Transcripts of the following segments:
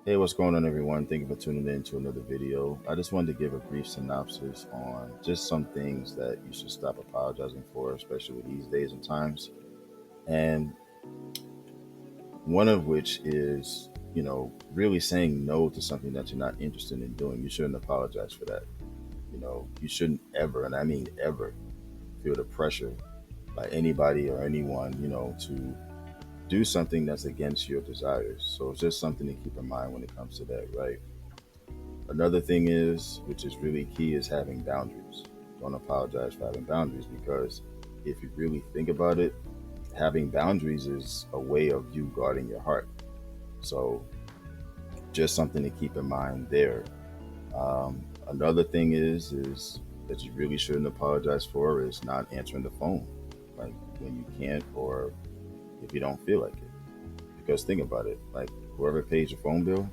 Hey, what's going on, everyone? Thank you for tuning in to another video. I just wanted to give a brief synopsis on just some things that you should stop apologizing for, especially with these days and times. And one of which is, really saying no to something that you're not interested in doing. You shouldn't apologize for that. You shouldn't ever, and I mean ever, feel the pressure by anybody or anyone, to do something that's against your desires. So it's just something to keep in mind when it comes to that, right? Another thing is, which is really key, is having boundaries. Don't apologize for having boundaries because if you really think about it, having boundaries is a way of you guarding your heart. So just something to keep in mind there. Another thing is that you really shouldn't apologize for is not answering the phone, like when you can't or if you don't feel like it. Because think about it, like whoever pays your phone bill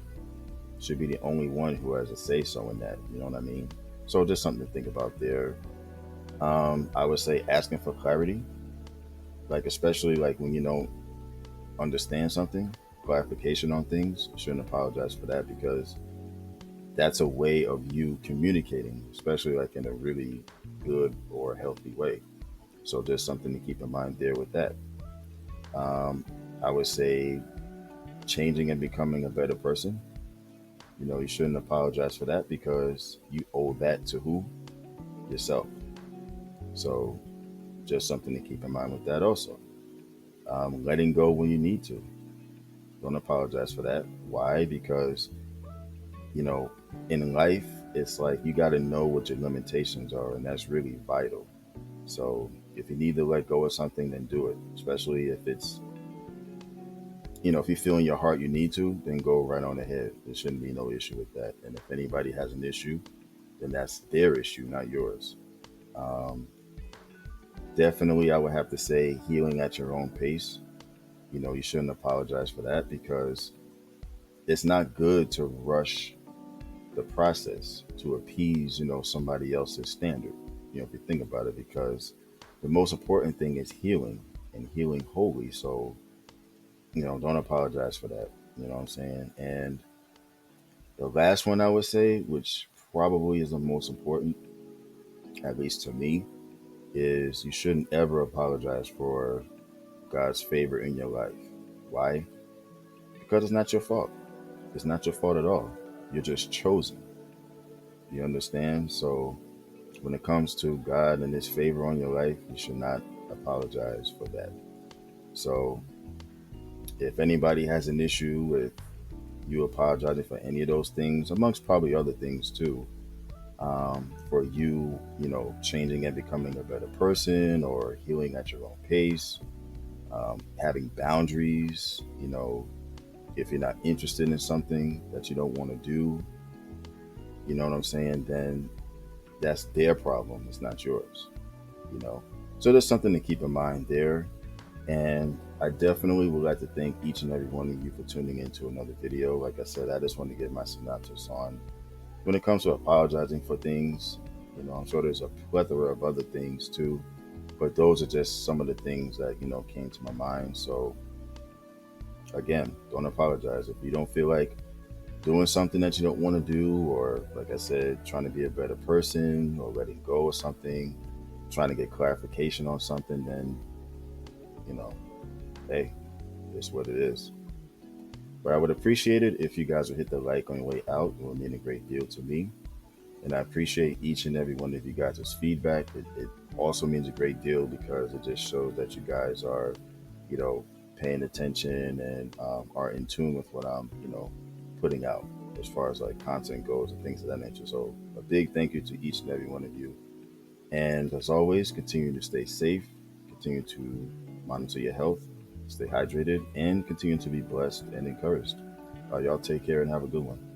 should be the only one who has a say so in that. You know what I mean? So just something to think about there. I would say asking for clarity, like especially like when you don't understand something, clarification on things. You shouldn't apologize for that because that's a way of you communicating, especially like in a really good or healthy way. So just something to keep in mind there with that. Um, I would say changing and becoming a better person. You shouldn't apologize for that because you owe that to who? Yourself. So just something to keep in mind with that also. Letting go when you need to. Don't apologize for that. Why? Because, you know, in life, it's like you got to know what your limitations are, and that's really vital. So if you need to let go of something, then do it, especially if it's, if you feel in your heart you need to, then go right on ahead. There shouldn't be no issue with that. And if anybody has an issue, then that's their issue, not yours. Um, Definitely, I would have to say healing at your own pace. You shouldn't apologize for that because it's not good to rush the process to appease, somebody else's standard. If you think about it, because the most important thing is healing and healing wholly. So, don't apologize for that. You know what I'm saying? And the last one I would say, which probably is the most important, at least to me, is you shouldn't ever apologize for God's favor in your life. Why? Because it's not your fault. It's not your fault at all. You're just chosen. You understand? So when it comes to God and His favor on your life, you should not apologize for that. So if anybody has an issue with you apologizing for any of those things, amongst probably other things too, for you, changing and becoming a better person or healing at your own pace, having boundaries, if you're not interested in something that you don't want to do, you know what I'm saying, then that's their problem. It's not yours, you know. So there's something to keep in mind there. And I definitely would like to thank each and every one of you for tuning into another video. Like I said, I just want to get my synopsis on when it comes to apologizing for things. I'm sure there's a plethora of other things too, but those are just some of the things that came to my mind. So again, don't apologize if you don't feel like doing something that you don't want to do, or like I said, trying to be a better person or letting go of something, trying to get clarification on something. Then you know, hey, it's what it is. But I would appreciate it if you guys would hit the like on your way out. It would mean a great deal to me. And I appreciate each and every one of you guys' feedback. It also means a great deal because it just shows that you guys are, you know, paying attention and are in tune with what I'm, putting out as far as like content goes and things of that nature. So a big thank you to each and every one of you. And as always, continue to stay safe, continue to monitor your health, stay hydrated, and continue to be blessed and encouraged. Y'all take care and have a good one.